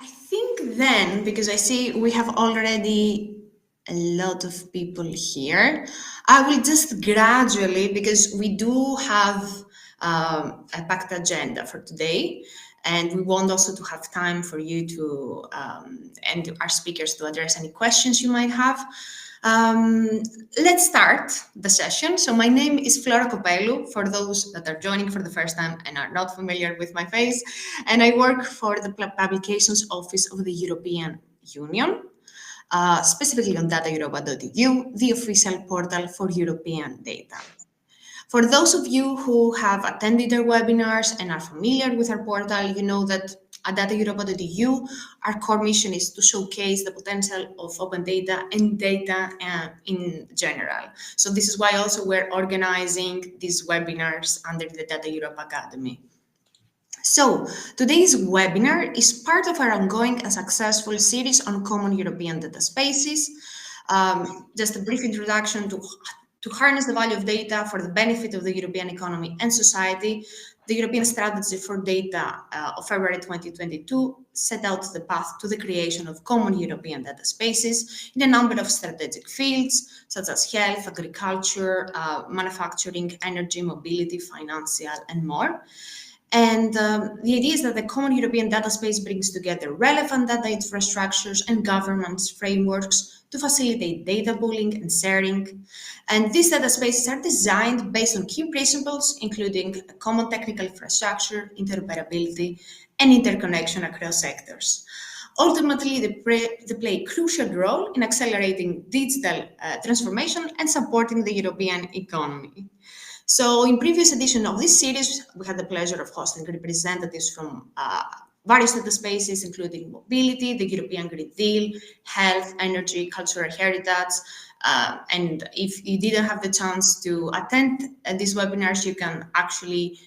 I think then, because I see we have already a lot of people here, I will just gradually, because we do have a packed agenda for today, and we want also to have time for you to and our speakers to address any questions you might have. Um, let's start the session. So my name is Flora Copelu, for those that are joining for the first time and are not familiar with my face, and I work for the Publications Office of the European Union, specifically on data.europa.eu, the official portal for European data. For those of you who have attended our webinars and are familiar with our portal, you know that at data.europa.eu, our core mission is to showcase the potential of open data and data in general. So this is why also we're organizing these webinars under the Data Europe Academy. So today's webinar is part of our ongoing and successful series on common European data spaces. Just a brief introduction to harness the value of data for the benefit of the European economy and society. The European Strategy for Data of February 2022 set out the path to the creation of common European data spaces in a number of strategic fields, such as health, agriculture, manufacturing, energy, mobility, financial, and more. And the idea is that the common European data space brings together relevant data infrastructures and governance frameworks to facilitate data pooling and sharing. And these data spaces are designed based on key principles, including a common technical infrastructure, interoperability, and interconnection across sectors. Ultimately, they play a crucial role in accelerating digital transformation and supporting the European economy. So in previous edition of this series, we had the pleasure of hosting representatives from various data spaces, including mobility, the European Green Deal, health, energy, cultural heritage. And if you didn't have the chance to attend these webinars, you can actually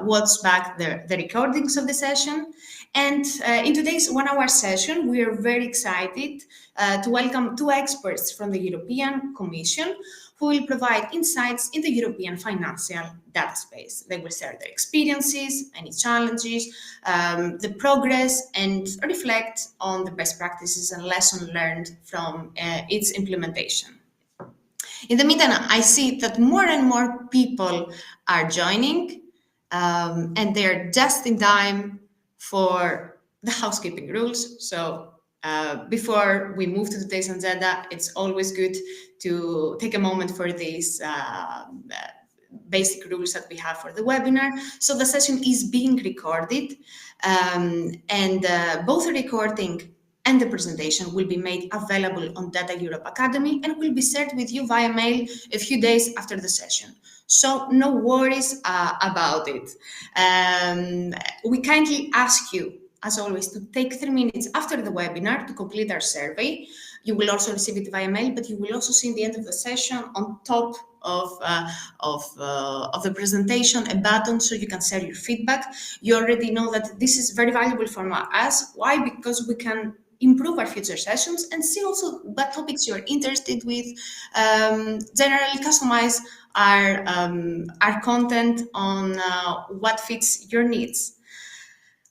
watch back the recordings of the session. And in today's 1 hour session, we are very excited to welcome two experts from the European Commission who will provide insights in the European financial data space. They will share their experiences, any challenges, the progress, and reflect on the best practices and lessons learned from its implementation. In the meantime, I see that more and more people are joining, and they're just in time for the housekeeping rules. So before we move to today's agenda, it's always good to take a moment for these basic rules that we have for the webinar. So the session is being recorded, and both the recording and the presentation will be made available on Data Europe Academy and will be shared with you via mail a few days after the session. So no worries about it. We kindly ask you, as always, to take 3 minutes after the webinar to complete our survey. You will also receive it via mail, but you will also see at the end of the session on top of the presentation a button so you can share your feedback. You already know that this is very valuable for us. Why? Because we can improve our future sessions and see also what topics you're interested with, generally customize our content on what fits your needs.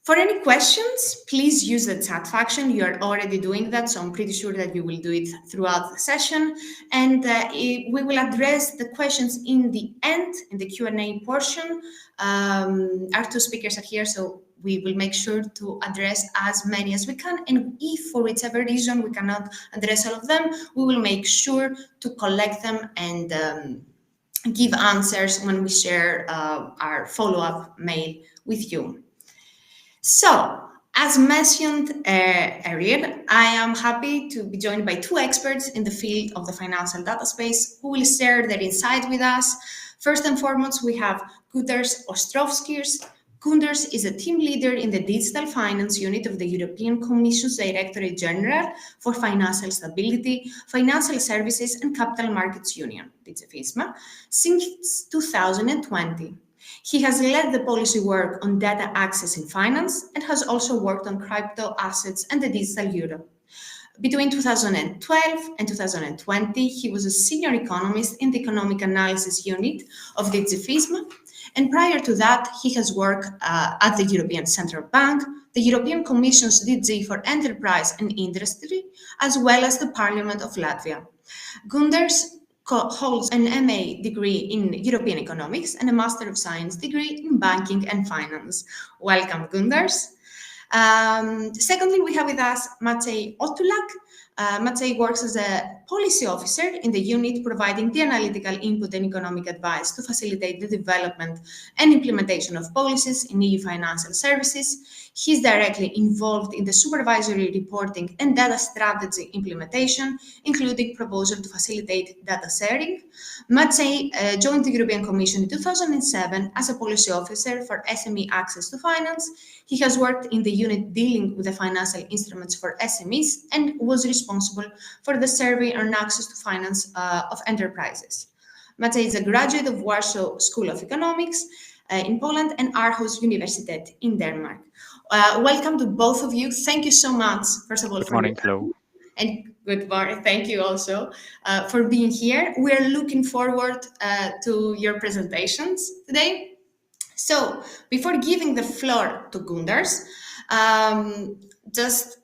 For any questions, please use the chat function. You are already doing that, so I'm pretty sure that you will do it throughout the session. And we will address the questions in the end, in the Q&A portion. Our two speakers are here, so we will make sure to address as many as we can. And if for whichever reason we cannot address all of them, we will make sure to collect them and give answers when we share our follow-up mail with you. So, as mentioned earlier, I am happy to be joined by two experts in the field of the financial data space who will share their insight with us. First and foremost, we have Guders Ostrovskis. Guders is a team leader in the Digital Finance Unit of the European Commission's Directorate General for Financial Stability, Financial Services and Capital Markets Union, DGFISMA, since 2020. He has led the policy work on data access in finance and has also worked on crypto assets and the digital euro. Between 2012 and 2020, he was a senior economist in the Economic Analysis Unit of the DGFISMA And prior to that, he has worked at the European Central Bank, the European Commission's DG for Enterprise and Industry, as well as the Parliament of Latvia. Gunders holds an MA degree in European Economics and a Master of Science degree in Banking and Finance. Welcome, Gunders. Secondly, we have with us Matej Otulak. Matej works as a policy officer in the unit providing the analytical input and economic advice to facilitate the development and implementation of policies in EU financial services. He's directly involved in the supervisory reporting and data strategy implementation, including proposal to facilitate data sharing. Matej joined the European Commission in 2007 as a policy officer for SME access to finance. He has worked in the unit dealing with the financial instruments for SMEs and was responsible for the survey on access to finance of enterprises. Matej is a graduate of Warsaw School of Economics in Poland and Aarhus University in Denmark. Welcome to both of you. Thank you so much, first of all, Good morning, Flo. And good morning. Thank you also for being here. We're looking forward to your presentations today. So, before giving the floor to Gunders, just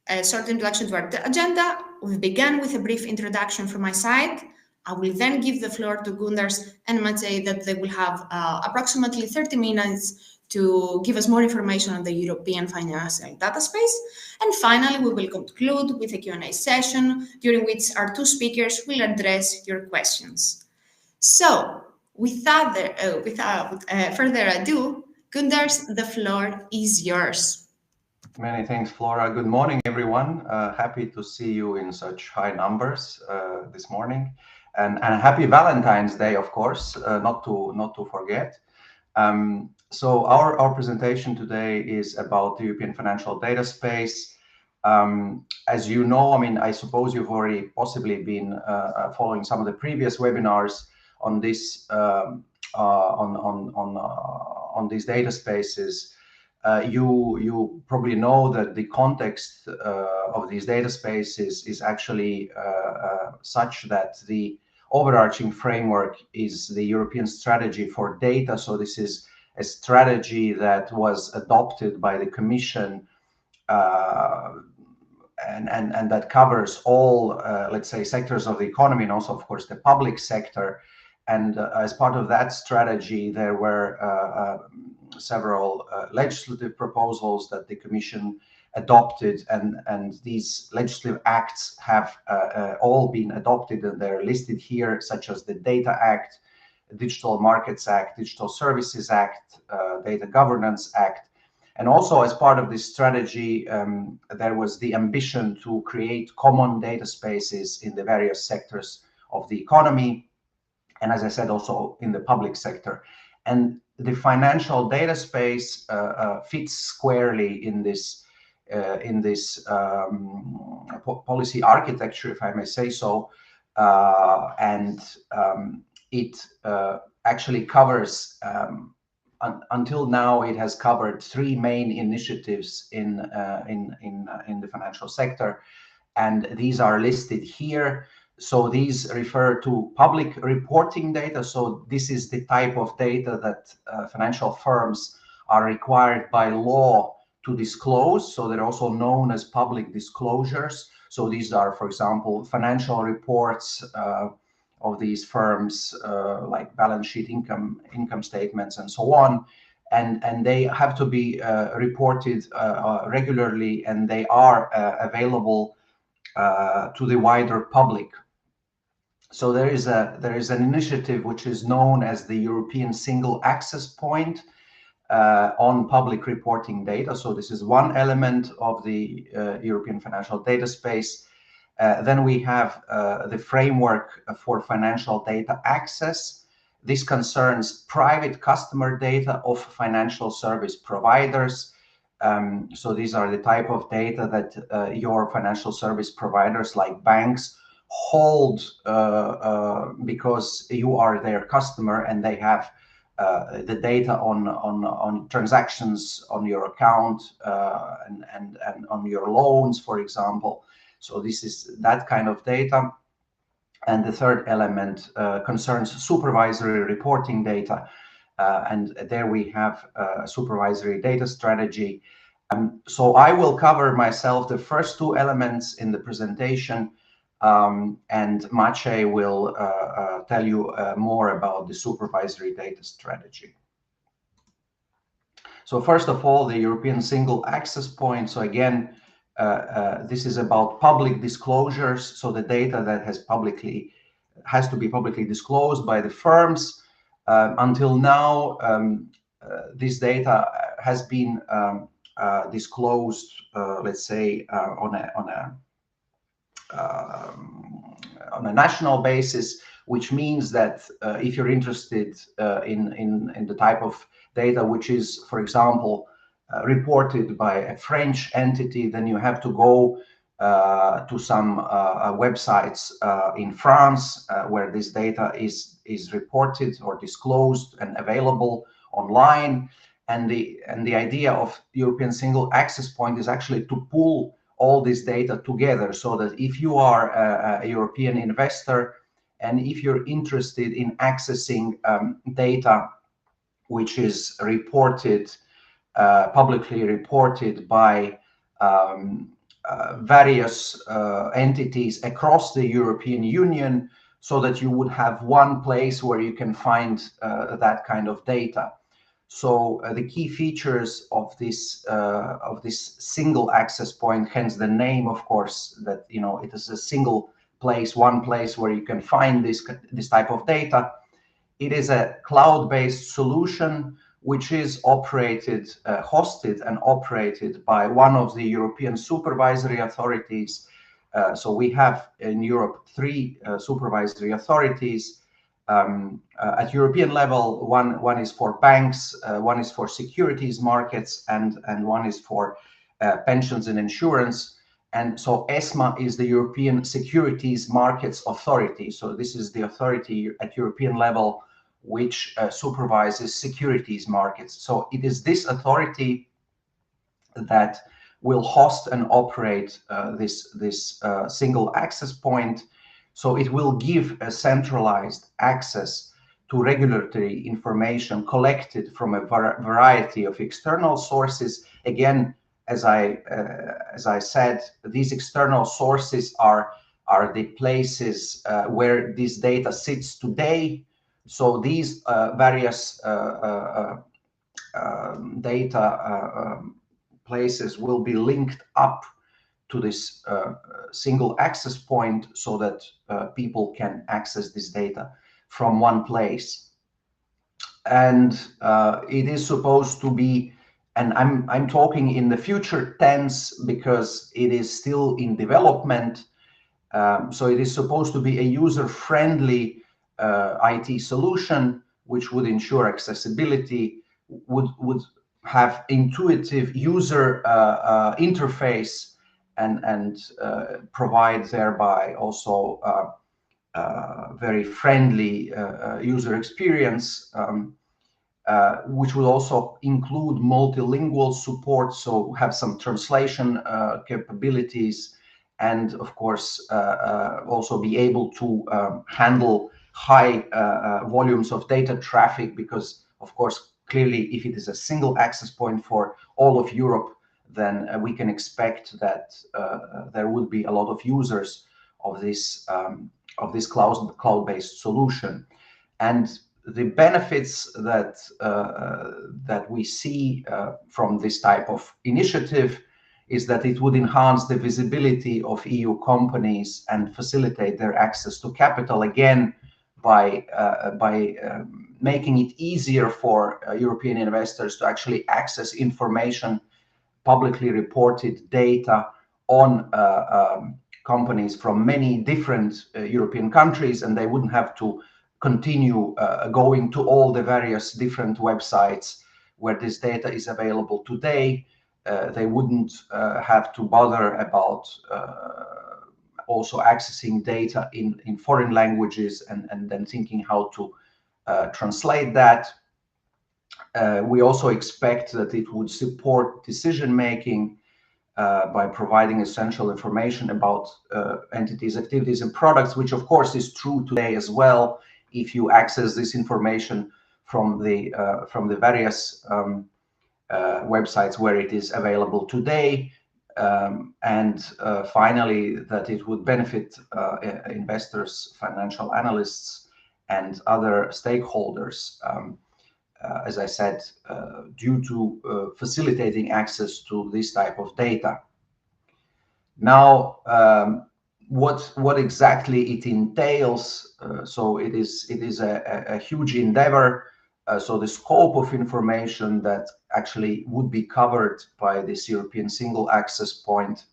a short introduction to our agenda. We began with a brief introduction from my side. I will then give the floor to Gunders and Matej that they will have approximately 30 minutes to give us more information on the European financial data space. And finally, we will conclude with a Q&A session during which our two speakers will address your questions. So, without further ado, Gunders, the floor is yours. Many thanks, Flora. Good morning, everyone. Happy to see you in such high numbers this morning, and happy Valentine's Day, of course, not to forget. So our presentation today is about the European financial data space. As you know, I mean, I suppose you've already possibly been following some of the previous webinars on this on these data spaces. You probably know that the context of these data spaces is actually such that the overarching framework is the European strategy for data. So this is a strategy that was adopted by the Commission and that covers all, let's say, sectors of the economy and also, of course, the public sector. And as part of that strategy, there were several legislative proposals that the Commission adopted, and these legislative acts have all been adopted, and they're listed here, such as the Data Act, Digital Markets Act, Digital Services Act, Data Governance Act. And also, as part of this strategy, there was the ambition to create common data spaces in the various sectors of the economy, and as I said, also in the public sector. And the financial data space fits squarely in this policy architecture, if I may say so, and it actually covers. Until now, it has covered three main initiatives in the financial sector, and these are listed here. So these refer to public reporting data. So this is the type of data that financial firms are required by law to disclose. So they're also known as public disclosures. So these are, for example, financial reports of these firms, like balance sheet, income statements, and so on. And they have to be reported regularly, and they are available to the wider public. So there is an initiative which is known as the European Single Access Point on public reporting data. So this is one element of the European financial data space. Then we have the framework for financial data access. This concerns private customer data of financial service providers. So these are the type of data that your financial service providers like banks hold because you are their customer, and they have the data on transactions on your account and on your loans, for example. So this is that kind of data. And the third element concerns supervisory reporting data. and there we have a supervisory data strategy. So I will cover myself the first two elements in the presentation, and Maciej will tell you more about the supervisory data strategy. So first of all, the European single access point. So again, this is about public disclosures. So the data that has to be publicly disclosed by the firms. Until now, this data has been disclosed, let's say, on a national basis, which means that if you're interested in the type of data which is, for example, reported by a French entity, then you have to go to some websites in France where this data is reported or disclosed and available online. And the idea of European single access point is actually to pull all this data together, so that if you are a European investor and if you're interested in accessing data which is reported, publicly reported by various entities across the European Union, so that you would have one place where you can find that kind of data. So the key features of this single access point, hence the name, of course, that it is a single place, one place where you can find this type of data. It is a cloud-based solution which is operated, hosted and operated by one of the European supervisory authorities. So we have in Europe 3 supervisory authorities. At European level, one is for banks, one is for securities markets, and one is for pensions and insurance. And so ESMA is the European Securities Markets Authority. So this is the authority at European level which supervises securities markets. So it is this authority that will host and operate this single access point. So it will give a centralized access to regulatory information collected from a variety of external sources. Again, as I said, these external sources are the places where this data sits today. So these various data places will be linked up to this single access point, so that people can access this data from one place. And it is supposed to be, and I'm talking in the future tense because it is still in development. So it is supposed to be a user-friendly IT solution which would ensure accessibility, would have intuitive user interface, and provide thereby also very friendly user experience, which will also include multilingual support, so have some translation capabilities, and of course also be able to handle high volumes of data traffic, because of course clearly if it is a single access point for all of Europe, then we can expect that there would be a lot of users of this cloud-based solution. And the benefits that we see from this type of initiative is that it would enhance the visibility of EU companies and facilitate their access to capital, again by making it easier for European investors to actually access information, publicly reported data on companies from many different European countries, and they wouldn't have to continue going to all the various different websites where this data is available today. They wouldn't have to bother about also accessing data in foreign languages and then thinking how to translate that. We also expect that it would support decision-making by providing essential information about entities, activities, and products, which of course is true today as well. If you access this information from the various websites where it is available today, and finally that it would benefit investors, financial analysts, and other stakeholders, as I said, due to facilitating access to this type of data. Now, what exactly it entails? So it is a huge endeavor. So the scope of information that actually would be covered by this European single access point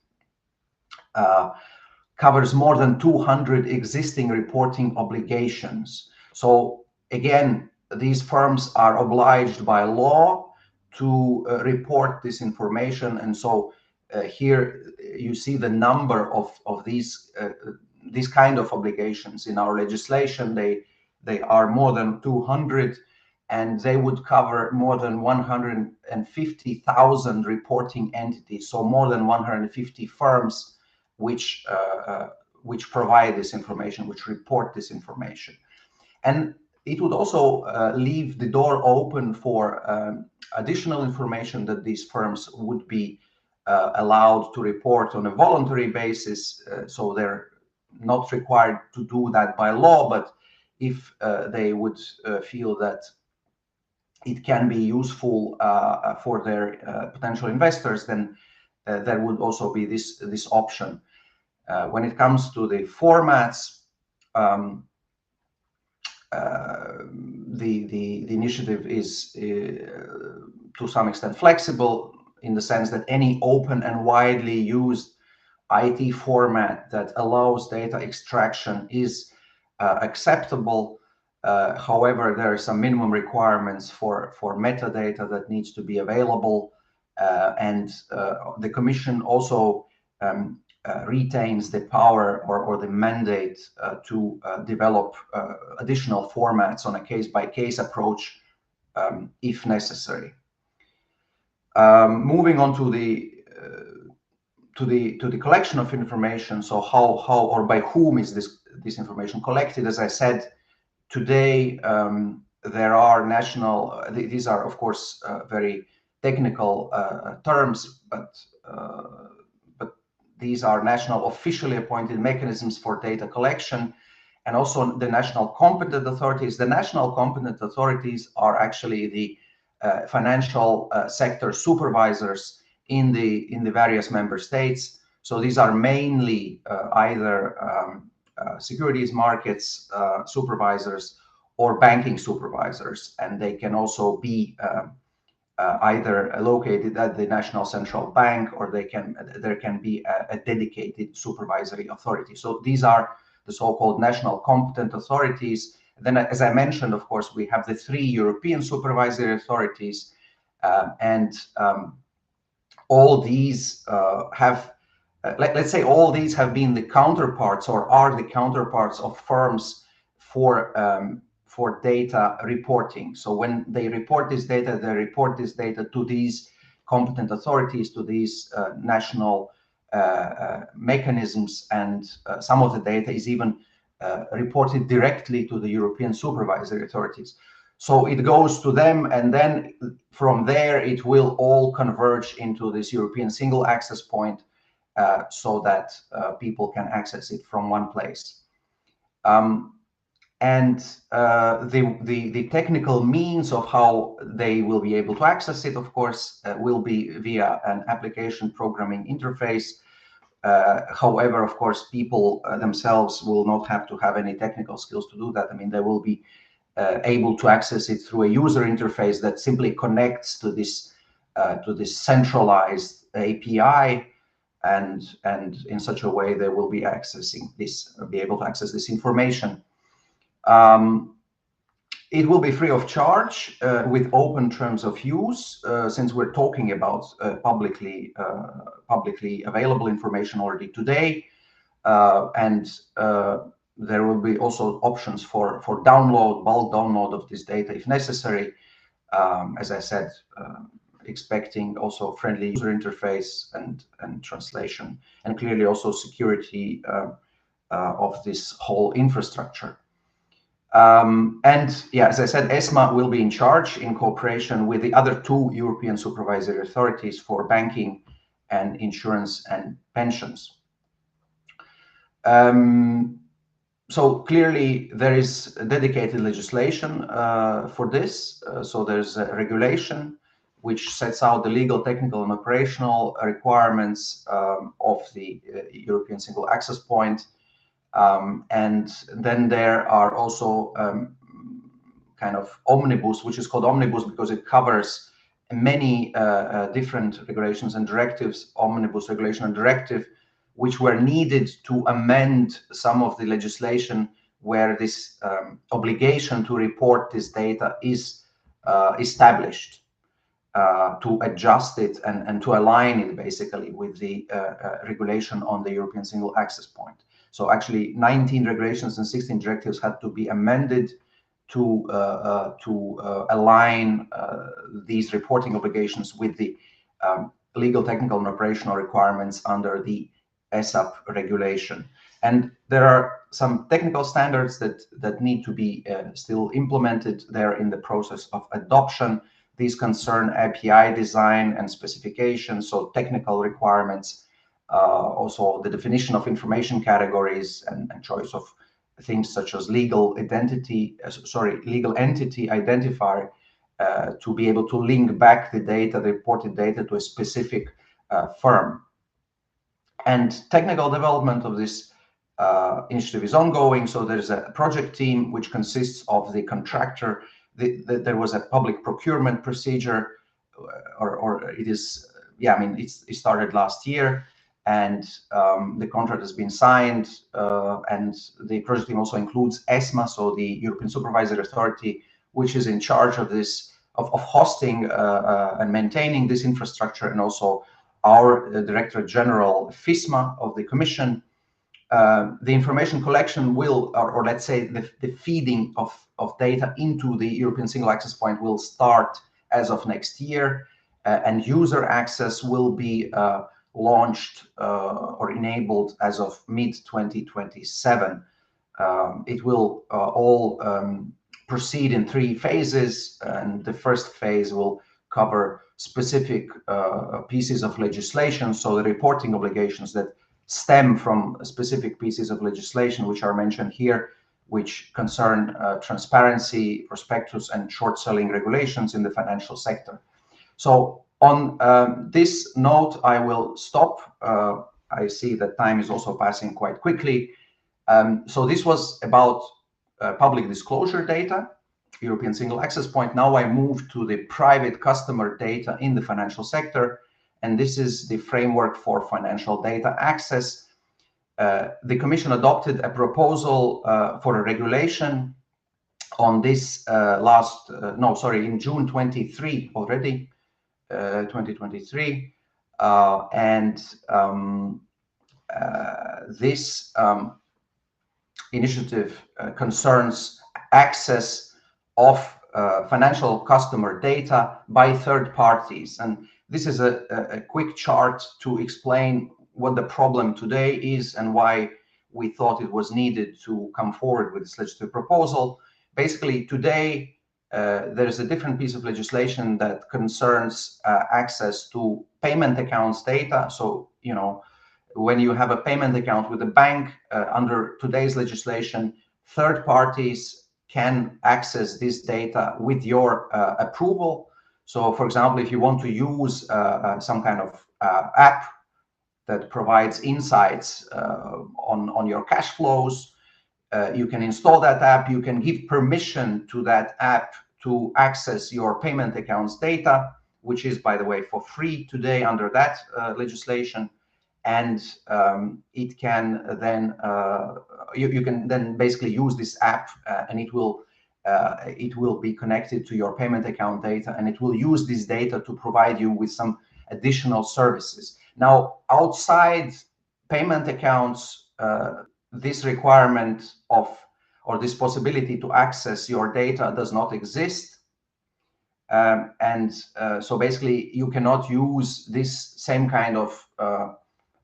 covers more than 200 existing reporting obligations. So again, these firms are obliged by law to report this information, and so here you see the number of these kind of obligations in our legislation. They are more than 200, and they would cover more than 150,000 reporting entities, so more than 150 firms which provide this information, which report this information. And it would also leave the door open for additional information that these firms would be allowed to report on a voluntary basis. So they're not required to do that by law, but if they would feel that it can be useful for their potential investors, then there would also be this option. When it comes to the formats, the initiative is to some extent flexible, in the sense that any open and widely used IT format that allows data extraction is acceptable. However, there are some minimum requirements for metadata that needs to be available, and the Commission also retains the power or the mandate to develop additional formats on a case-by-case approach if necessary. Moving on to the collection of information. So how or by whom is this information collected? As I said, today there are national. These are of course very technical terms, but these are national officially appointed mechanisms for data collection, and also the national competent authorities. The national competent authorities are actually the financial sector supervisors in the various member states. So these are mainly either securities markets supervisors or banking supervisors, and they can also be either located at the national central bank, or there can be a dedicated supervisory authority. So these are the so-called national competent authorities. Then, as I mentioned, of course, we have the 3 European supervisory authorities, and all these have, let's say, all these have been the counterparts, or are the counterparts of firms for data reporting. So when they report this data, they report this data to these competent authorities, to these national mechanisms, and some of the data is even reported directly to the European supervisory authorities. So it goes to them, and then from there it will all converge into this European single access point, so that people can access it from one place. And the technical means of how they will be able to access it, of course, will be via an application programming interface. However, of course, people themselves will not have to have any technical skills to do that. I mean, they will be able to access it through a user interface that simply connects to this centralized API, and in such a way they will be able to access this information. It will be free of charge with open terms of use, since we're talking about publicly available information already today, and there will be also options for bulk download of this data if necessary. As I said, expecting also friendly user interface and translation, and clearly also security of this whole infrastructure. And yeah, as I said, ESMA will be in charge in cooperation with the other two European supervisory authorities for banking and insurance and pensions. So clearly there is dedicated legislation for this. So there's a regulation which sets out the legal, technical, and operational requirements of the European Single Access Point. And then there are also kind of omnibus, which is called omnibus because it covers many different regulations and directives, omnibus regulation and directive, which were needed to amend some of the legislation where this obligation to report this data is established, to adjust it and to align it basically with the regulation on the European Single Access Point. So actually 19 regulations and 16 directives had to be amended to align these reporting obligations with the legal, technical, and operational requirements under the ESAP regulation. And there are some technical standards that need to be still implemented. They're in the process of adoption. These concern API design and specification, so technical requirements, also the definition of information categories and choice of things such as legal entity identifier to be able to link back the data, the reported data, to a specific firm. And technical development of this initiative is ongoing. So there's a project team which consists of the contractor. There was a public procurement procedure, or it is, yeah, I mean, it started last year, and the contract has been signed. And the project team also includes ESMA, so the European Supervisory Authority, which is in charge of this, of hosting and maintaining this infrastructure, and also our Director General FISMA of the Commission. The information collection will, or let's say the feeding of data into the European Single Access Point will start as of next year, and user access will be launched or enabled as of mid-2027. It will all proceed in 3 phases, and the first phase will cover specific pieces of legislation, so the reporting obligations that stem from specific pieces of legislation which are mentioned here, which concern transparency, prospectus, and short selling regulations in the financial sector. So on this note, I will stop. I see that time is also passing quite quickly. So this was about public disclosure data, European Single Access Point. Now I move to the private customer data in the financial sector, and this is the framework for financial data access. The Commission adopted a proposal for a regulation on this in June 23 already, 2023. This initiative concerns access of financial customer data by third parties. And this is a quick chart to explain what the problem today is and why we thought it was needed to come forward with this legislative proposal. Basically, today, there's a different piece of legislation that concerns access to payment accounts data. So, you know, when you have a payment account with a bank, under today's legislation, third parties can access this data with your approval. So, for example, if you want to use some kind of app that provides insights on your cash flows, you can install that app. You can give permission to that app to access your payment accounts data, which is, by the way, for free today under that legislation. And it can then you can then basically use this app, and it will be connected to your payment account data, and it will use this data to provide you with some additional services. Now, outside payment accounts, this requirement of, or this possibility to access your data does not exist. So basically you cannot use this same kind of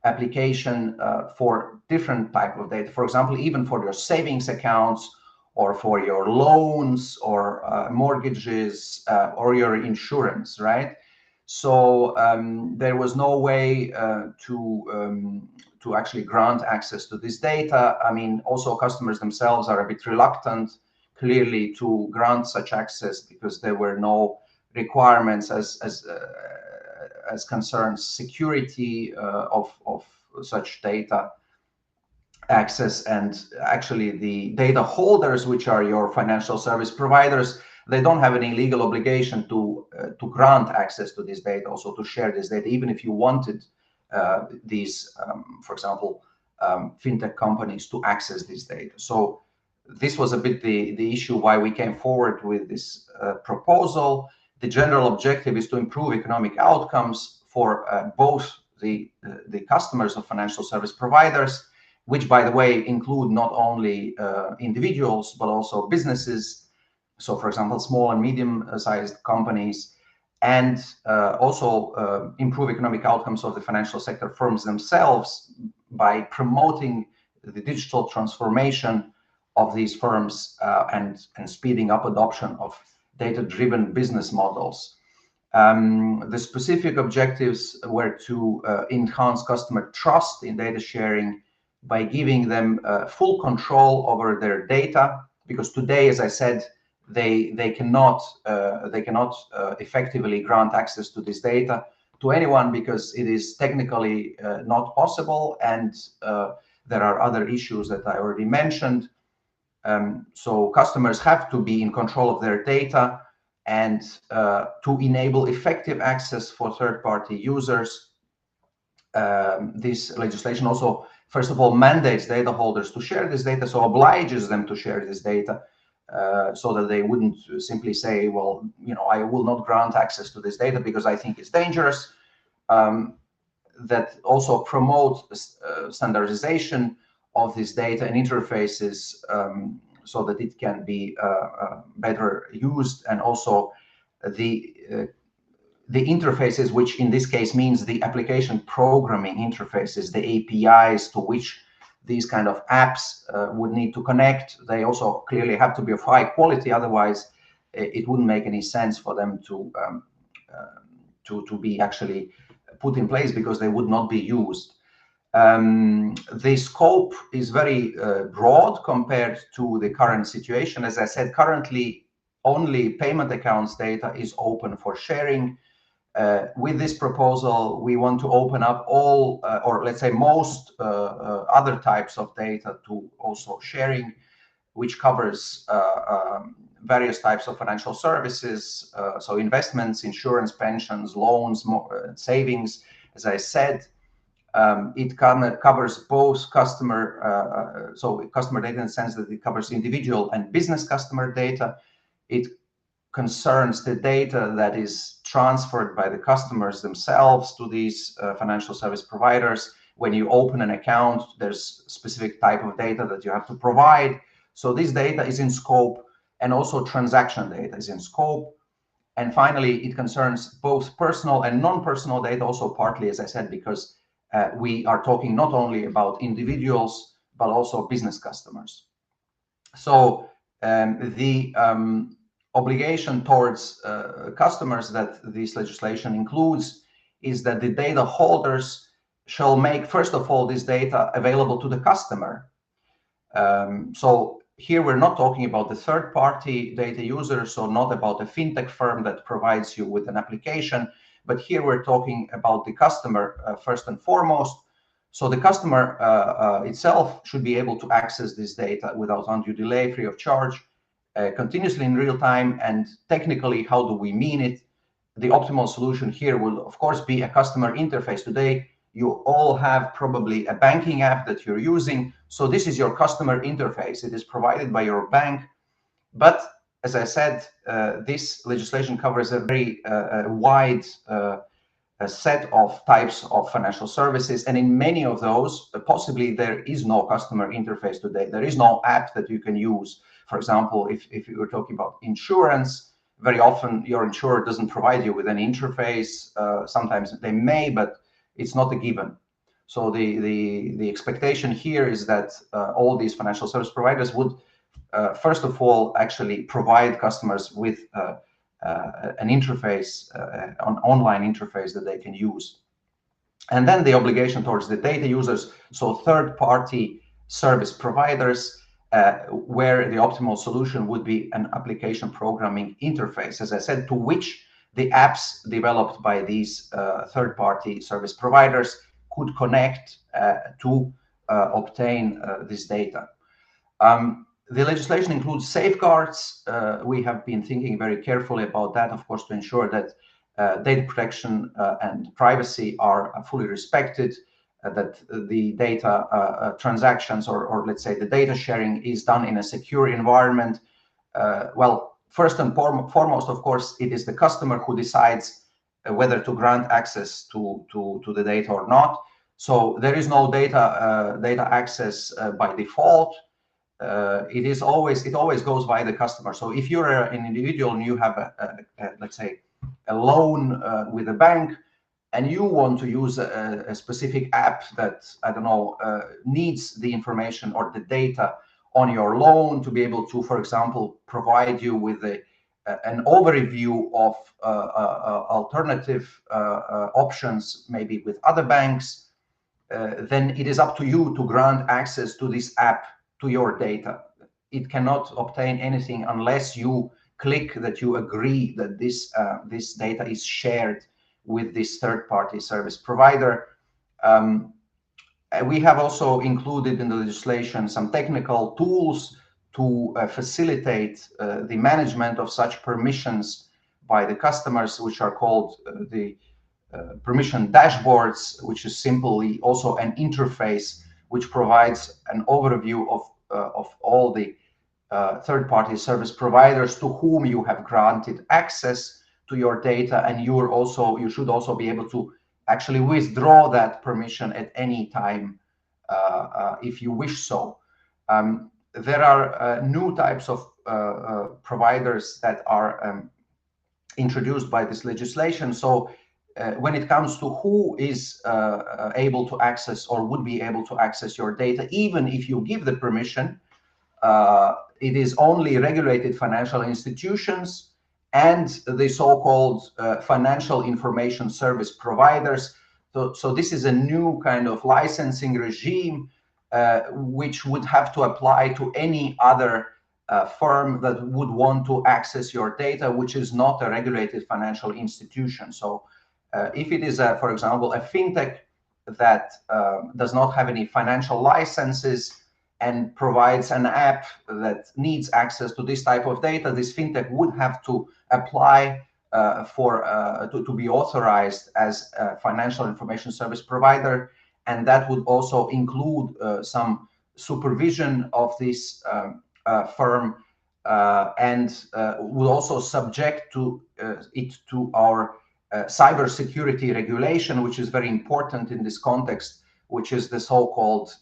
application for different type of data. For example, even for your savings accounts or for your loans or mortgages or your insurance, right? So there was no way to actually grant access to this data. I mean, also customers themselves are a bit reluctant, clearly, to grant such access because there were no requirements as concerns security of such data access. And actually the data holders, which are your financial service providers, they don't have any legal obligation to grant access to this data, also to share this data, even if you wanted these, for example, fintech companies to access this data. So this was a bit the issue why we came forward with this proposal. The general objective is to improve economic outcomes for both the customers of financial service providers, which, by the way, include not only individuals, but also businesses. So, for example, small and medium-sized companies, and also improve economic outcomes of the financial sector firms themselves by promoting the digital transformation of these firms and speeding up adoption of data-driven business models. The specific objectives were to enhance customer trust in data sharing by giving them full control over their data, because today, as I said, they cannot effectively grant access to this data to anyone because it is technically not possible, and there are other issues that I already mentioned. So customers have to be in control of their data, and to enable effective access for third-party users. This legislation also, first of all, mandates data holders to share this data, so obliges them to share this data, so that they wouldn't simply say, well, I will not grant access to this data because I think it's dangerous. That also promote standardization of this data and interfaces, so that it can be better used, and also the interfaces, which in this case means the application programming interfaces, the APIs to which these kind of apps would need to connect. They also clearly have to be of high quality, otherwise it wouldn't make any sense for them to be actually put in place, because they would not be used. The scope is very broad compared to the current situation. As I said, currently only payment accounts data is open for sharing. With this proposal, we want to open up all, or let's say most other types of data to also sharing, which covers various types of financial services, so investments, insurance, pensions, loans, savings. As I said, it covers both customer, so customer data in the sense that it covers individual and business customer data. It concerns the data that is transferred by the customers themselves to these financial service providers. When you open an account, there's specific type of data that you have to provide. So this data is in scope, and also transaction data is in scope. And finally, it concerns both personal and non-personal data, also partly, as I said, because we are talking not only about individuals, but also business customers. So the obligation towards customers that this legislation includes is that the data holders shall make, first of all, this data available to the customer. So here we're not talking about the third-party data user, so not about a fintech firm that provides you with an application, but here we're talking about the customer first and foremost. So the customer itself should be able to access this data without undue delay, free of charge, continuously in real time. And technically, how do we mean it? The optimal solution here will, of course, be a customer interface. Today, you all have probably a banking app that you're using. So this is your customer interface. It is provided by your bank. But as I said, this legislation covers a very wide set of types of financial services. And in many of those, possibly there is no customer interface today. There is no app that you can use. For example, if you were talking about insurance, very often your insurer doesn't provide you with an interface. Sometimes they may, but it's not a given. So the expectation here is that all these financial service providers would first of all, actually provide customers with an interface, an online interface that they can use. And then the obligation towards the data users, so third-party service providers, where the optimal solution would be an application programming interface, as I said, to which the apps developed by these third-party service providers could connect to obtain this data. The legislation includes safeguards. We have been thinking very carefully about that, of course, to ensure that data protection and privacy are fully respected, that the data transactions, or let's say the data sharing, is done in a secure environment. Well, first and foremost, of course, it is the customer who decides whether to grant access to the data or not. So there is no data access by default. It always goes by the customer. So if you're an individual and you have let's say a loan with a bank, and you want to use a specific app that, I don't know, needs the information or the data on your loan to be able to, for example, provide you with an overview of alternative options, maybe with other banks, then it is up to you to grant access to this app to your data. It cannot obtain anything unless you click that you agree that this data is shared with this third-party service provider. We have also included in the legislation some technical tools to facilitate the management of such permissions by the customers, which are called the permission dashboards, which is simply also an interface which provides an overview of all the third-party service providers to whom you have granted access to your data, and you should also be able to actually withdraw that permission at any time if you wish so. There are new types of providers that are introduced by this legislation. So when it comes to who is able to access or would be able to access your data, even if you give the permission, it is only regulated financial institutions and the so-called financial information service providers. So this is a new kind of licensing regime which would have to apply to any other firm that would want to access your data, which is not a regulated financial institution. So if it is, for example, a fintech that does not have any financial licenses and provides an app that needs access to this type of data, this fintech would have to apply to be authorized as a financial information service provider, and that would also include some supervision of this firm, and will also subject it to our cybersecurity regulation, which is very important in this context, which is the so-called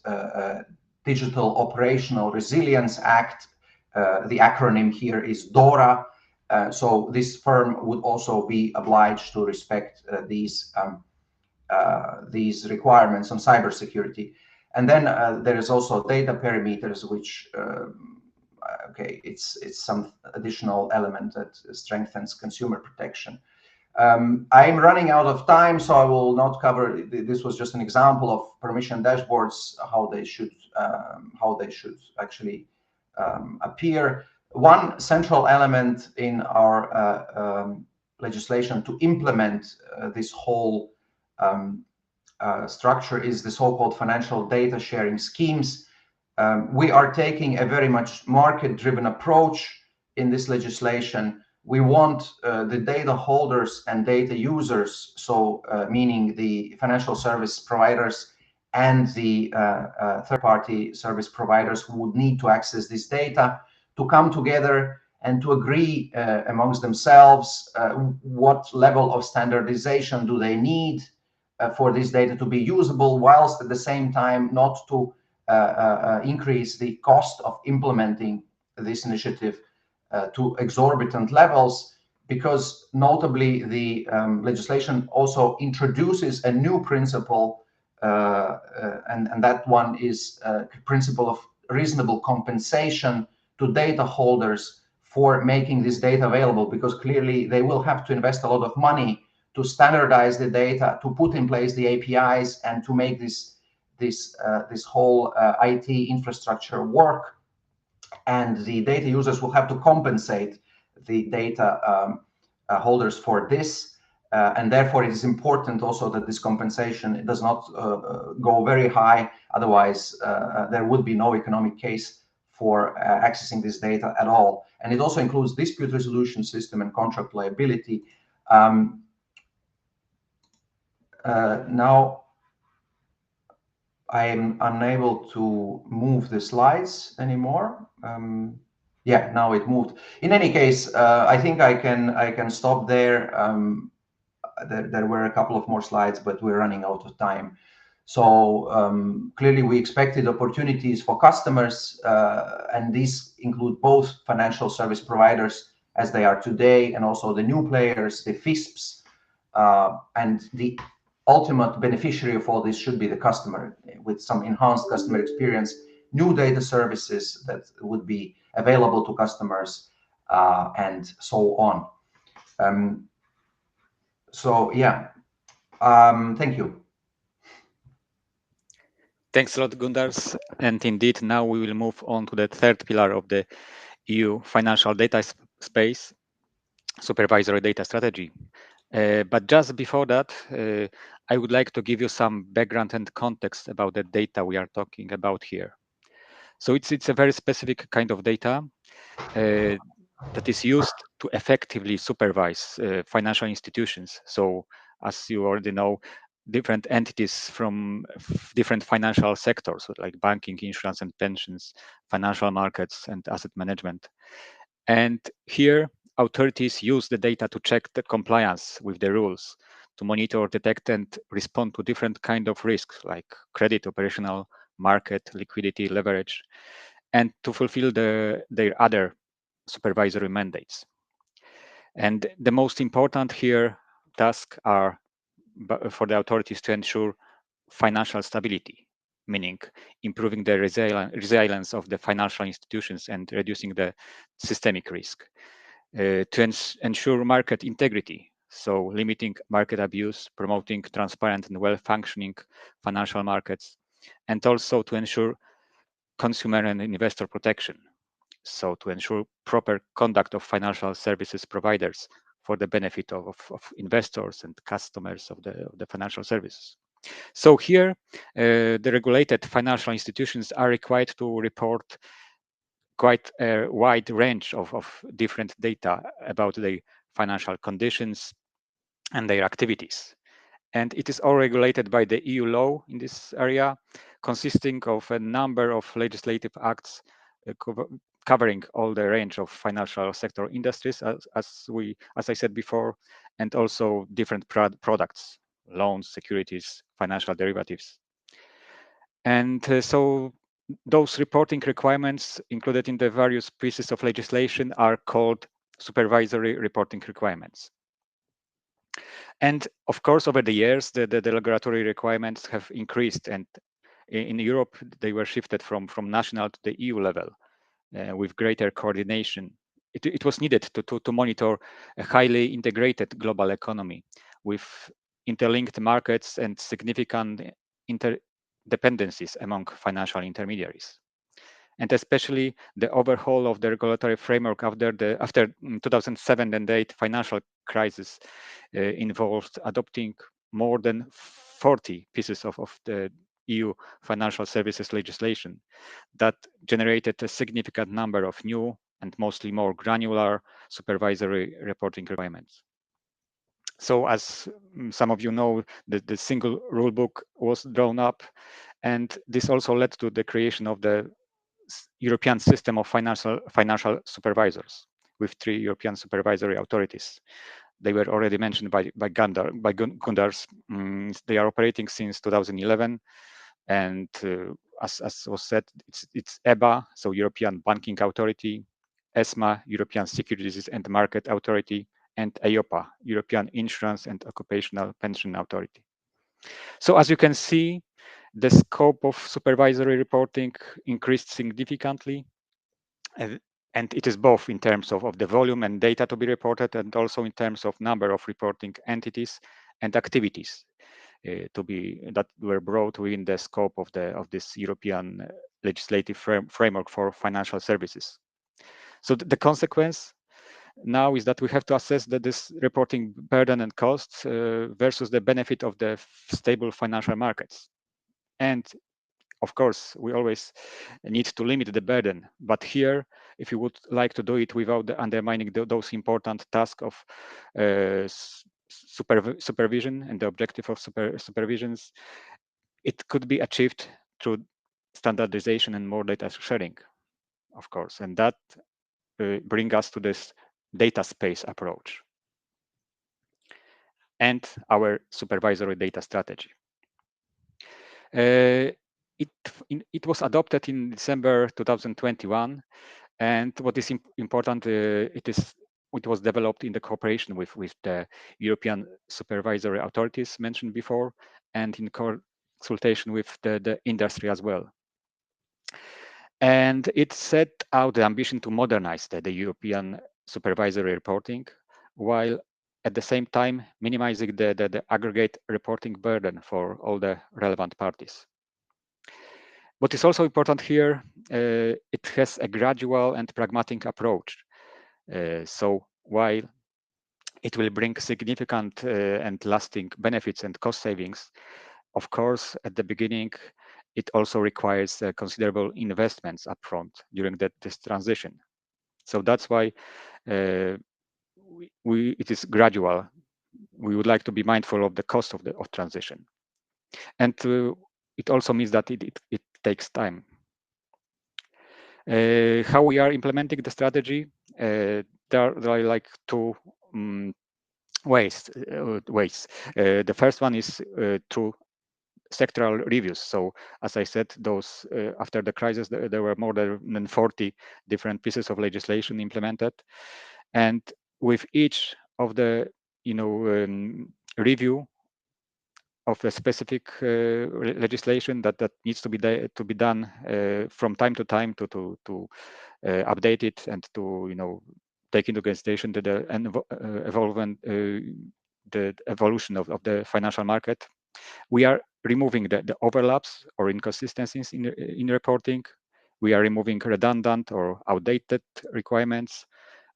Digital Operational Resilience Act. The acronym here is DORA. So this firm would also be obliged to respect these requirements on cybersecurity. And then there is also data perimeters, which okay, it's some additional element that strengthens consumer protection. I'm running out of time, so I will not cover. This was just an example of permission dashboards, how they should actually appear. One central element in our legislation to implement this whole structure is the so-called financial data sharing schemes. We are taking a very much market-driven approach in this legislation. We want the data holders and data users, so meaning the financial service providers and the third-party service providers who would need to access this data, to come together and to agree amongst themselves what level of standardization do they need for this data to be usable, whilst at the same time not to increase the cost of implementing this initiative to exorbitant levels, because notably the legislation also introduces a new principle, and that one is principle of reasonable compensation to data holders for making this data available, because clearly they will have to invest a lot of money to standardize the data, to put in place the APIs, and to make this whole IT infrastructure work. And the data users will have to compensate the data holders for this. And therefore, it is important also that this compensation does not go very high. Otherwise, there would be no economic case for accessing this data at all. And it also includes dispute resolution system and contract liability. Now, I am unable to move the slides anymore. Yeah, now it moved. In any case, I think I can stop there. There were a couple of more slides, but we're running out of time. So clearly, we expected opportunities for customers, and these include both financial service providers as they are today, and also the new players, the FISPs, and the ultimate beneficiary of all this should be the customer, with some enhanced customer experience, new data services that would be available to customers, and so on. So yeah, thank you. Thanks a lot, Gundars. And indeed, now we will move on to the third pillar of the EU financial data space, supervisory data strategy. But just before that, I would like to give you some background and context about the data we are talking about here. So it's a very specific kind of data that is used to effectively supervise financial institutions. So as you already know, different entities from different financial sectors, like banking, insurance and pensions, financial markets and asset management. And here, authorities use the data to check the compliance with the rules, to monitor, detect, and respond to different kind of risks like credit, operational, market, liquidity, leverage, and to fulfill their other supervisory mandates. And the most important here tasks are for the authorities to ensure financial stability, meaning improving the resilience of the financial institutions and reducing the systemic risk. To ensure market integrity, so limiting market abuse, promoting transparent and well-functioning financial markets, and also to ensure consumer and investor protection, so to ensure proper conduct of financial services providers for the benefit of investors and customers of the financial services. So here, the regulated financial institutions are required to report quite a wide range of different data about their financial conditions and their activities. And it is all regulated by the EU law in this area, consisting of a number of legislative acts covering all the range of financial sector industries, as I said before, and also different products, loans, securities, financial derivatives. And so those reporting requirements included in the various pieces of legislation are called supervisory reporting requirements. And of course, over the years, the regulatory requirements have increased, and in Europe, they were shifted from national to the EU level with greater coordination. It was needed to monitor a highly integrated global economy with interlinked markets and significant interdependencies among financial intermediaries. And especially the overhaul of the regulatory framework after 2007 and 2008 financial crisis involved adopting more than 40 pieces of the EU financial services legislation that generated a significant number of new and mostly more granular supervisory reporting requirements. So as some of you know, the single rule book was drawn up, and this also led to the creation of the European system of financial supervisors with 3 European supervisory authorities. They were already mentioned by Gundars. They are operating since 2011, and as was said, it's EBA, so European Banking Authority, ESMA, European Securities and Market Authority, and EIOPA, European Insurance and Occupational Pension Authority. So as you can see, the scope of supervisory reporting increased significantly. And it is both in terms of the volume and data to be reported, and also in terms of number of reporting entities and activities to be that were brought within the scope of this European legislative framework for financial services. So the consequence now is that we have to assess this reporting burden and costs versus the benefit of the stable financial markets. And of course, we always need to limit the burden. But here, if you would like to do it without undermining those important tasks of supervision and the objective of supervisions, it could be achieved through standardization and more data sharing, of course. And that brings us to this data space approach and our supervisory data strategy. It was adopted in December 2021, and what is important, it was developed in the cooperation with the European supervisory authorities mentioned before, and in consultation with the industry as well. And it set out the ambition to modernize the European supervisory reporting, while at the same time minimizing the aggregate reporting burden for all the relevant parties. What is also important here, it has a gradual and pragmatic approach. So while it will bring significant and lasting benefits and cost savings, of course, at the beginning, it also requires considerable investments upfront during this transition. So that's why it is gradual. We would like to be mindful of the cost of transition. And it also means that it takes time. How we are implementing the strategy, there are like two ways. The first one is through sectoral reviews. So as I said, those after the crisis, there were more than 40 different pieces of legislation implemented. And with each of the review of a specific legislation that needs to be done from time to time to update it and to take into consideration the evolution of the financial market. We are removing the overlaps or inconsistencies in reporting. We are removing redundant or outdated requirements.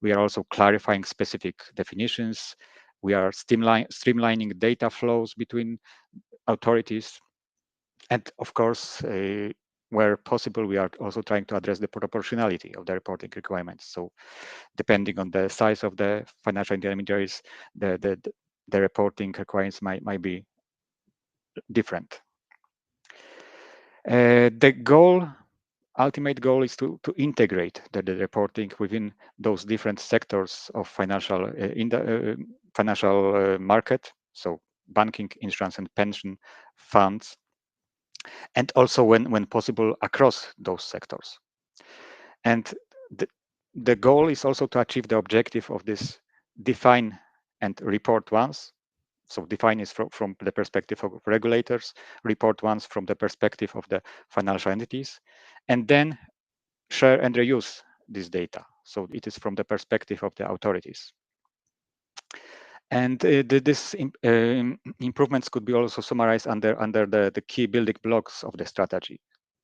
We are also clarifying specific definitions. We are streamlining data flows between authorities. And of course, where possible, we are also trying to address the proportionality of the reporting requirements. So depending on the size of the financial intermediaries, the reporting requirements might be different. The ultimate goal is to integrate the reporting within those different sectors of financial market, so banking, insurance, and pension funds, and also when possible across those sectors. And the goal is also to achieve the objective of this define and report once. So define is from the perspective of regulators, report once from the perspective of the financial entities, and then share and reuse this data. So it is from the perspective of the authorities. And this improvements could be also summarized under the key building blocks of the strategy.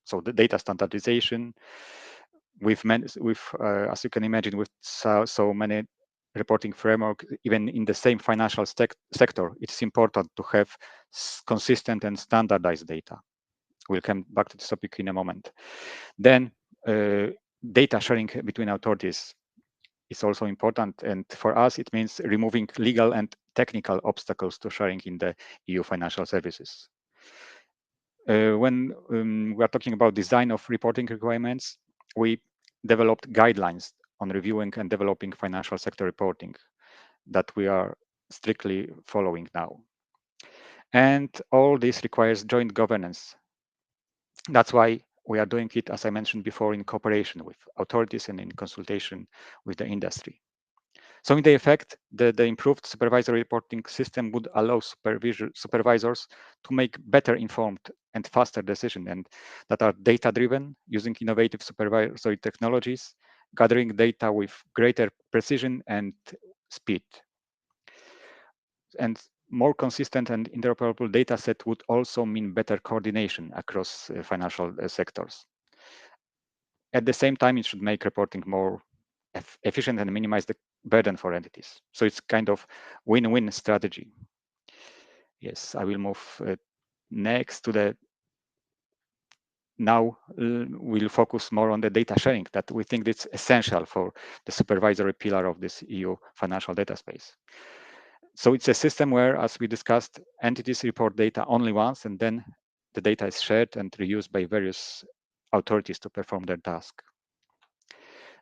So the data standardization, as you can imagine, with so many reporting framework, even in the same financial sector, it's important to have consistent and standardized data. We'll come back to this topic in a moment. Then data sharing between authorities is also important. And for us, it means removing legal and technical obstacles to sharing in the EU financial services. When we are talking about design of reporting requirements, we developed guidelines on reviewing and developing financial sector reporting that we are strictly following now. And all this requires joint governance. That's why we are doing it, as I mentioned before, in cooperation with authorities and in consultation with the industry. So in the effect, the improved supervisory reporting system would allow supervisors to make better informed and faster decisions, and that are data-driven, using innovative supervisory technologies, gathering data with greater precision and speed. And more consistent and interoperable data set would also mean better coordination across financial sectors. At the same time, it should make reporting more efficient and minimize the burden for entities. So it's kind of win-win strategy. Yes, I will move next to the now we'll focus more on the data sharing that we think it's essential for the supervisory pillar of this EU financial data space. So it's a system where, as we discussed, entities report data only once, and then the data is shared and reused by various authorities to perform their task.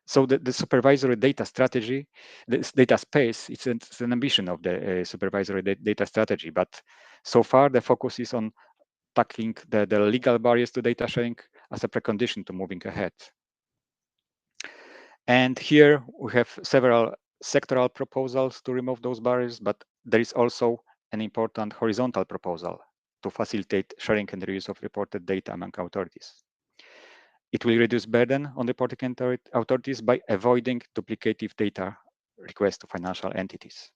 So the supervisory data strategy, this data space, it's an ambition of the supervisory data strategy, but so far the focus is on tackling the legal barriers to data sharing as a precondition to moving ahead. And here we have several sectoral proposals to remove those barriers, but there is also an important horizontal proposal to facilitate sharing and reuse of reported data among authorities. It will reduce burden on reporting authorities by avoiding duplicative data requests to financial entities.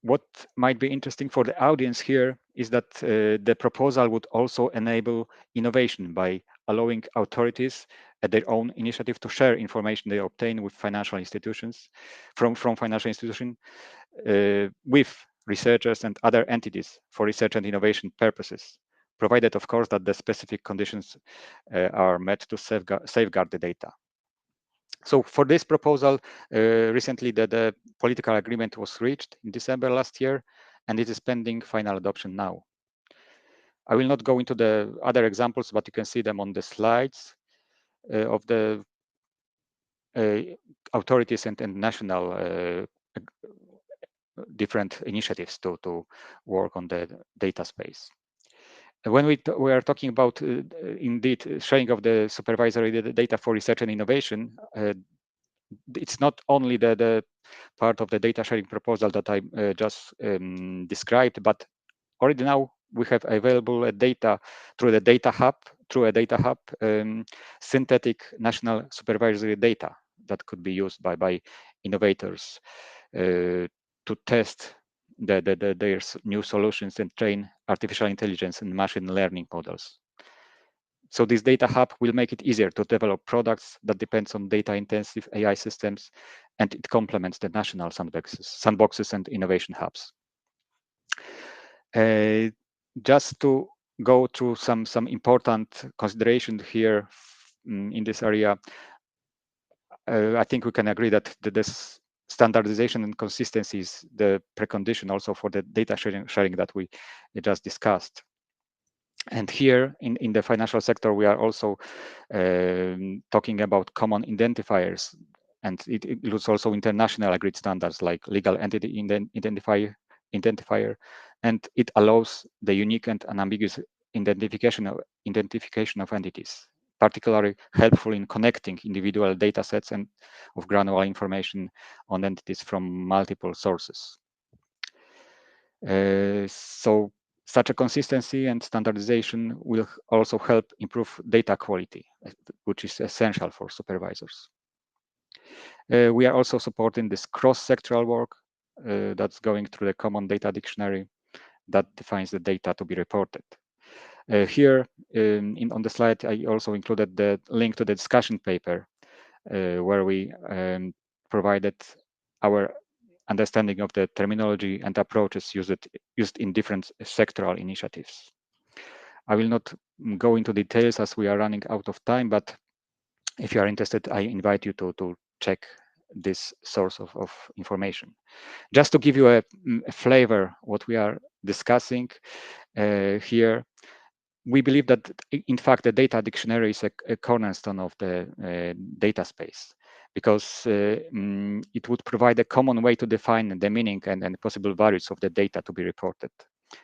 What might be interesting for the audience here is that the proposal would also enable innovation by allowing authorities at their own initiative to share information they obtain with financial institutions, from financial institutions, with researchers and other entities for research and innovation purposes, provided, of course, that the specific conditions are met to safeguard the data. So for this proposal, recently the political agreement was reached in December last year, and it is pending final adoption now. I will not go into the other examples, but you can see them on the slides of the authorities and national different initiatives to work on the data space. When we are talking about indeed sharing of the supervisory data for research and innovation, it's not only the part of the data sharing proposal that I just described, but already now we have available data through a data hub, synthetic national supervisory data that could be used by innovators to test their new solutions and train artificial intelligence and machine learning models. So this data hub will make it easier to develop products that depends on data-intensive AI systems, and it complements the national sandboxes and innovation hubs. Just to go through some important considerations here in this area, I think we can agree that this standardization and consistency is the precondition also for the data sharing that we just discussed. And here in the financial sector, we are also talking about common identifiers, and it includes also international agreed standards like legal entity identifier, and it allows the unique and unambiguous identification of entities, particularly helpful in connecting individual data sets and of granular information on entities from multiple sources. So such a consistency and standardization will also help improve data quality, which is essential for supervisors. We are also supporting this cross-sectoral work that's going through the common data dictionary that defines the data to be reported. Here on the slide, I also included the link to the discussion paper where we provided our understanding of the terminology and approaches used in different sectoral initiatives. I will not go into details as we are running out of time, but if you are interested, I invite you to check this source of information. Just to give you a flavor what we are discussing here, we believe that, in fact, the data dictionary is a cornerstone of the data space, because it would provide a common way to define the meaning and possible values of the data to be reported.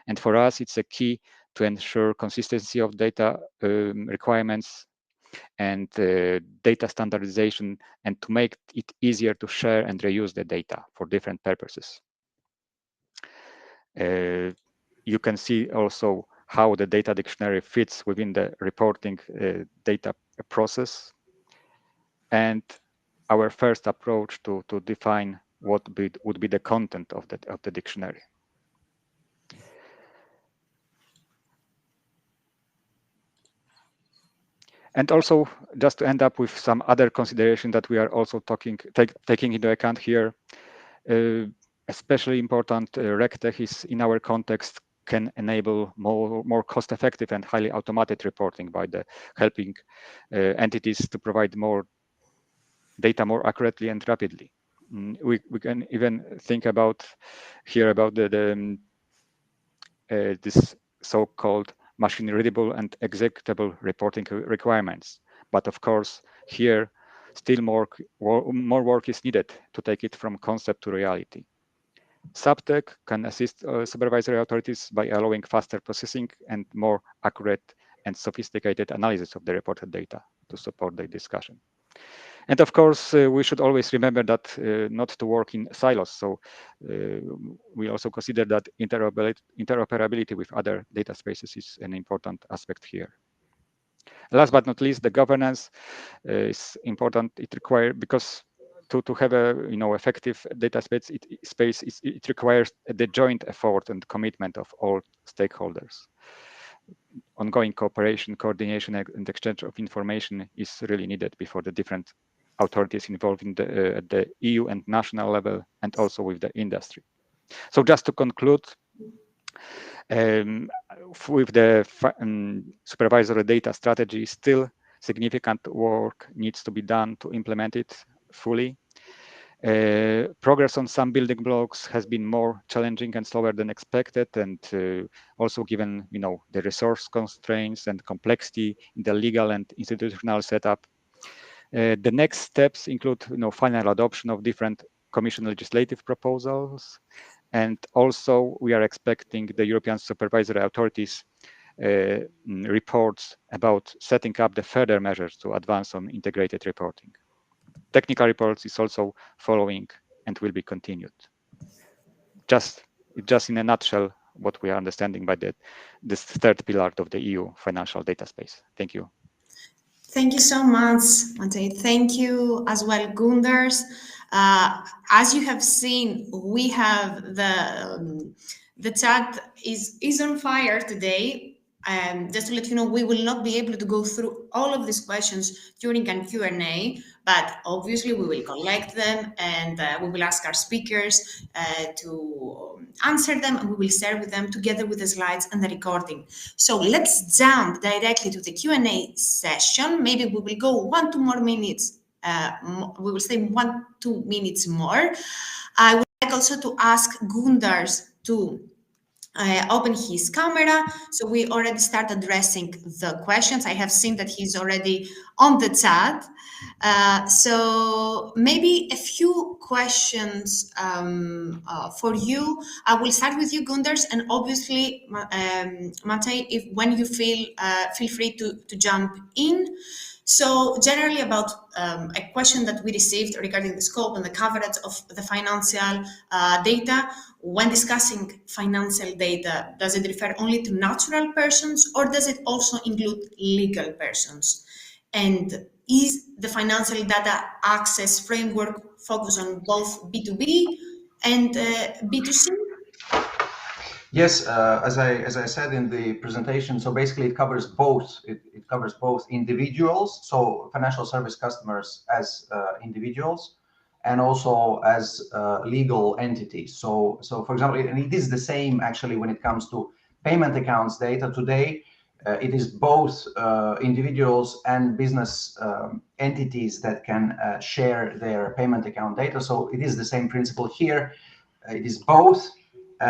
And for us, it's a key to ensure consistency of data requirements and data standardization, and to make it easier to share and reuse the data for different purposes. You can see also how the data dictionary fits within the reporting data process, and our first approach to define what would be the content of the dictionary. And also, just to end up with some other consideration that we are also taking into account here, especially important, RegTech is in our context can enable more cost-effective and highly automated reporting by helping entities to provide more data more accurately and rapidly. We can even think about this so-called machine-readable and executable reporting requirements. But of course, here still more work is needed to take it from concept to reality. Subtech can assist supervisory authorities by allowing faster processing and more accurate and sophisticated analysis of the reported data to support the discussion. And of course, we should always remember that not to work in silos. So we also consider that interoperability with other data spaces is an important aspect here. Last but not least, the governance is important. It requires, because to have a effective data space, it requires the joint effort and commitment of all stakeholders. Ongoing cooperation, coordination, and exchange of information is really needed before the different authorities involved in at the EU and national level, and also with the industry. So just to conclude, with the supervisory data strategy, still significant work needs to be done to implement it fully. Progress on some building blocks has been more challenging and slower than expected, and also given the resource constraints and complexity in the legal and institutional setup. The next steps include final adoption of different Commission legislative proposals, and also we are expecting the European supervisory authorities reports about setting up the further measures to advance on integrated reporting. Technical reports is also following and will be continued. Just in a nutshell, what we are understanding by this third pillar of the EU financial data space. Thank you. Thank you so much, Matej. Thank you as well, Gunders. As you have seen, we have the chat is on fire today. Just to let you know, we will not be able to go through all of these questions during a Q&A, but obviously we will collect them and we will ask our speakers to answer them, and we will share with them together with the slides and the recording. So let's jump directly to the Q&A session. Maybe we will go 1-2 more minutes. We will stay 1-2 minutes more. I would like also to ask Gunders to open his camera, so we already start addressing the questions. I have seen that he's already on the chat. So maybe a few questions for you. I will start with you, Gunders, and obviously, Matej, when you feel free to jump in. So generally about a question that we received regarding the scope and the coverage of the financial data. When discussing financial data, does it refer only to natural persons, or does it also include legal persons? And is the financial data access framework focused on both B2B and B2C? Yes, as I said in the presentation, so basically it covers both. It covers both individuals, so financial service customers as individuals, and also as legal entities. So for example, and it is the same actually when it comes to payment accounts data today. It is both individuals and business entities that can share their payment account data. So it is the same principle here. It is both. The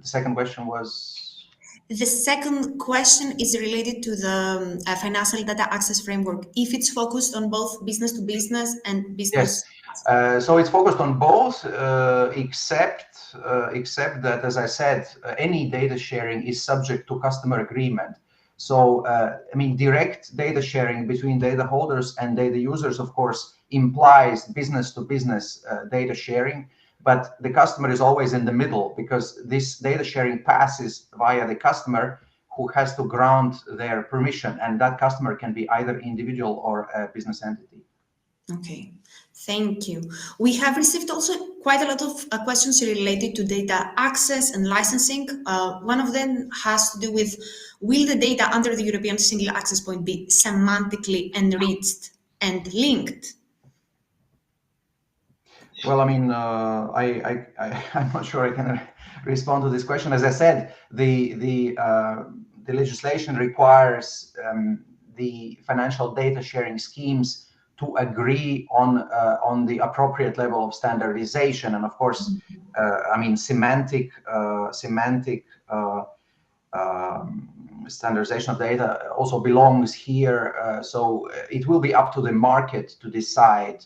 second question was? The second question is related to the financial data access framework. If it's focused on both business to business and business. Yes. So it's focused on both, except that, as I said, any data sharing is subject to customer agreement. So, I mean, direct data sharing between data holders and data users, of course, implies business to business data sharing. but the customer is always in the middle, because this data sharing passes via the customer, who has to grant their permission, and that customer can be either individual or a business entity. Okay, thank you. We have received also quite a lot of questions related to data access and licensing. One of them has to do with, will the data under the European Single Access Point be semantically enriched and linked? Well, I mean, I'm not sure I can respond to this question. As I said, the legislation requires the financial data sharing schemes to agree on the appropriate level of standardization, and of course, I mean, semantic standardization of data also belongs here. So it will be up to the market to decide.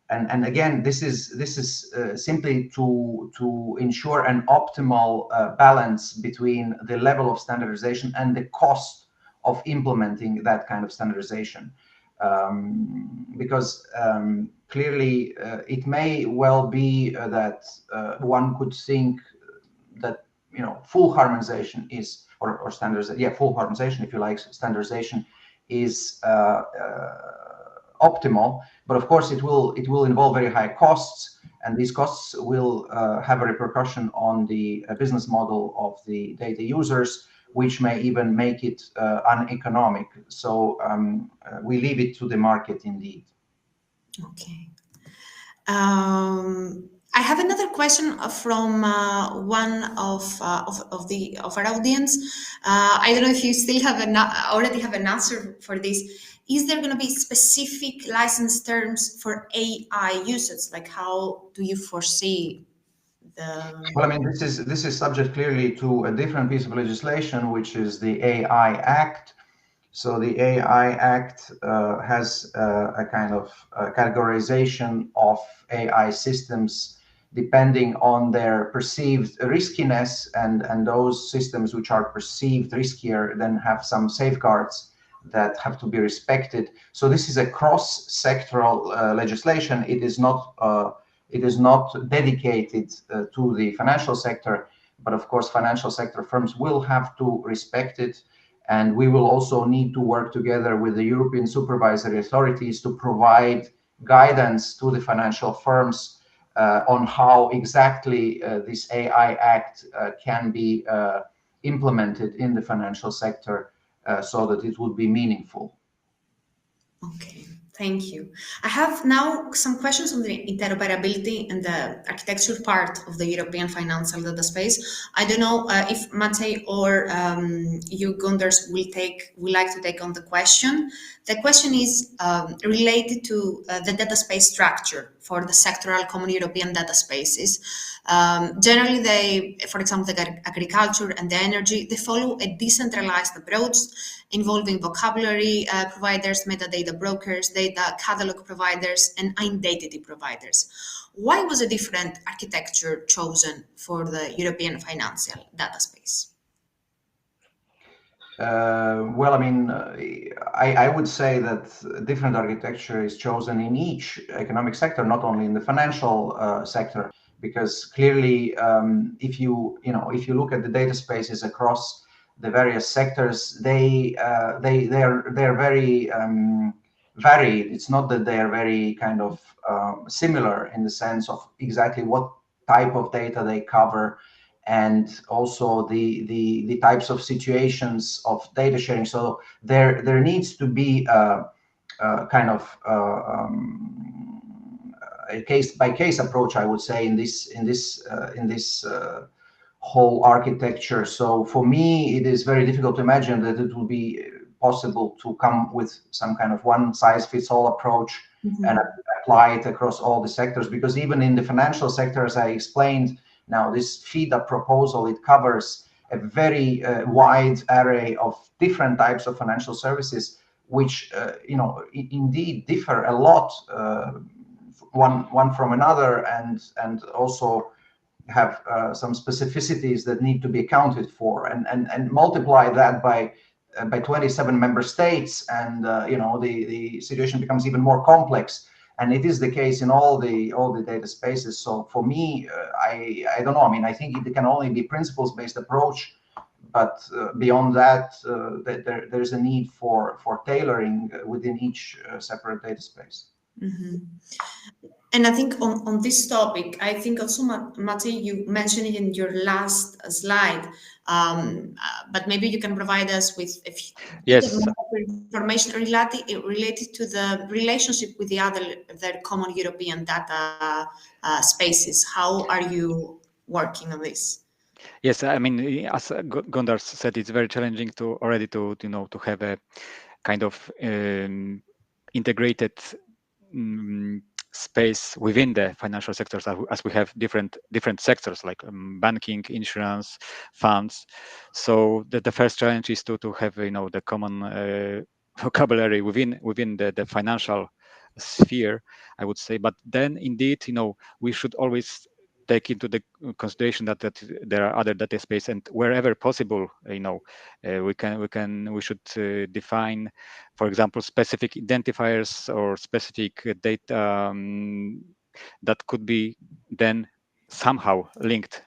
And again, this is simply to ensure an optimal balance between the level of standardization and the cost of implementing that kind of standardization, because clearly it may well be that one could think that full harmonization is, or standardization, yeah, full harmonization, if you like, standardization is optimal, but of course it will involve very high costs, and these costs will have a repercussion on the business model of the data users, which may even make it uneconomic. So we leave it to the market indeed. Okay. I have another question from one of our audience. I don't know if you still have already have an answer for this. Is there going to be specific license terms for AI usage? Like, how do you foresee the? Well, I mean, this is subject clearly to a different piece of legislation, which is the AI Act. So the AI Act has a kind of categorization of AI systems depending on their perceived riskiness, and those systems which are perceived riskier then have some safeguards that have to be respected. So this is a cross-sectoral legislation. It is not dedicated to the financial sector, but of course financial sector firms will have to respect it. And we will also need to work together with the European supervisory authorities to provide guidance to the financial firms on how exactly this AI Act can be implemented in the financial sector so that it would be meaningful. Okay, thank you. I have now some questions on the interoperability and the architecture part of the European financial data space. I don't know if Matej or you, Gunders, will like to take on the question. The question is related to the data space structure for the sectoral common European data spaces. Generally, they, for example, the agriculture and the energy, they follow a decentralized approach involving vocabulary providers, metadata brokers, data catalog providers, and identity providers. Why was a different architecture chosen for the European financial data space? Well, I mean, I would say that different architecture is chosen in each economic sector, not only in the financial sector, because clearly, if you look at the data spaces across the various sectors, they're very varied. It's not that they are very kind of similar in the sense of exactly what type of data they cover, and also the types of situations of data sharing. So there needs to be a kind of a case by case approach, I would say, in this whole architecture. So for me, it is very difficult to imagine that it will be possible to come with some kind of one size fits all approach and apply it across all the sectors, because even in the financial sector, as I explained, now this FIDA proposal, it covers a very wide array of different types of financial services, which indeed differ a lot one from another, and also have some specificities that need to be accounted for, and multiply that by 27 member states, and the situation becomes even more complex. and it is the case in all the data spaces. So for me, I don't know. I mean, I think it can only be principles-based approach, but beyond that, there's a need for tailoring within each separate data space. Mm-hmm. And I think on this topic, I think also, Mate, you mentioned it in your last slide, but maybe you can provide us with a bit of more information related to the relationship with the other common European data spaces. How are you working on this? Yes, I mean, as Gondar said, it's very challenging to have a kind of integrated space within the financial sectors, as we have different sectors like banking, insurance, funds. So the first challenge is to have the common vocabulary within the financial sphere, I would say. But then indeed, we should always take into the consideration that there are other data space, and wherever possible, we should define, for example, specific identifiers or specific data that could be then somehow linked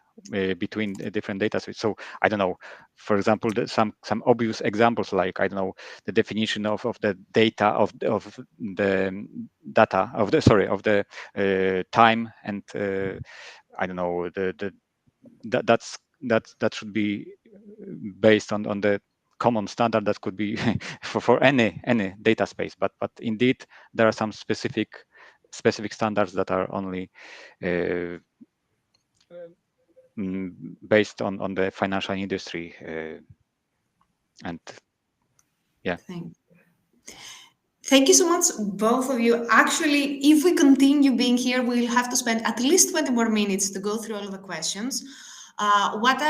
between different data sets. So I don't know, for example, some obvious examples, like, I don't know, the definition of the data of the data of the time, and I don't know, that should be based on the common standard that could be for any data space. But indeed, there are some specific standards that are only based on the financial industry, and yeah. Thank you so much, both of you. Actually, if we continue being here, we'll have to spend at least 20 more minutes to go through all of the questions. What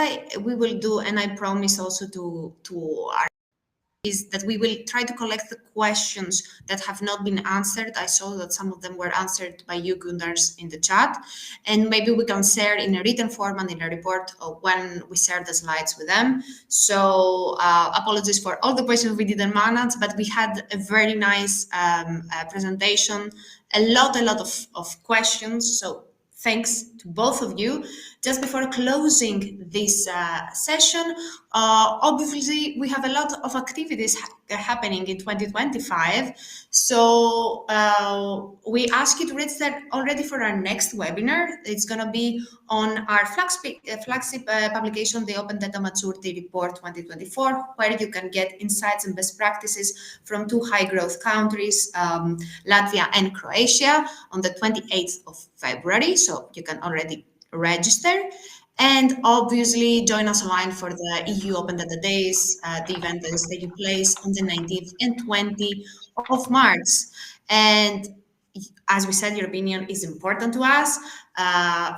we will do, and I promise also to our, is that we will try to collect the questions that have not been answered. I saw that some of them were answered by you, Gundars, in the chat, and maybe we can share in a written format in a report when we share the slides with them. So apologies for all the questions we didn't manage, but we had a very nice presentation, a lot of questions. So thanks to both of you. Just before closing this session, obviously we have a lot of activities happening in 2025. So we ask you to register already for our next webinar. It's going to be on our flagship publication, the Open Data Maturity Report 2024, where you can get insights and best practices from 2 high-growth countries, Latvia and Croatia, on the 28th of February. So you can already register. And obviously join us online for the EU Open Data Days, the event that is taking place on the 19th and 20th of March. And as we said, your opinion is important to us.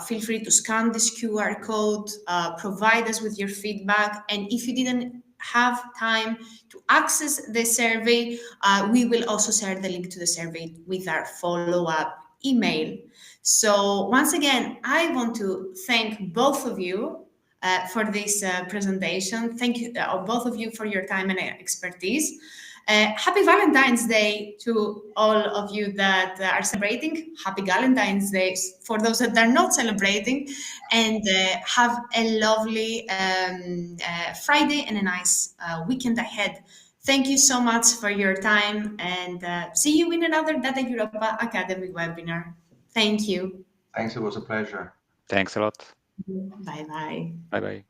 Feel free to scan this QR code, provide us with your feedback. And if you didn't have time to access the survey, we will also share the link to the survey with our follow-up email. So once again, I want to thank both of you for this presentation. Thank you, both of you, for your time and expertise. Happy Valentine's Day to all of you that are celebrating. Happy Valentine's Day for those that are not celebrating. And have a lovely Friday and a nice weekend ahead. Thank you so much for your time, and see you in another Data Europa Academy webinar. Thank you. Thanks, it was a pleasure. Thanks a lot. Bye-bye. Bye-bye.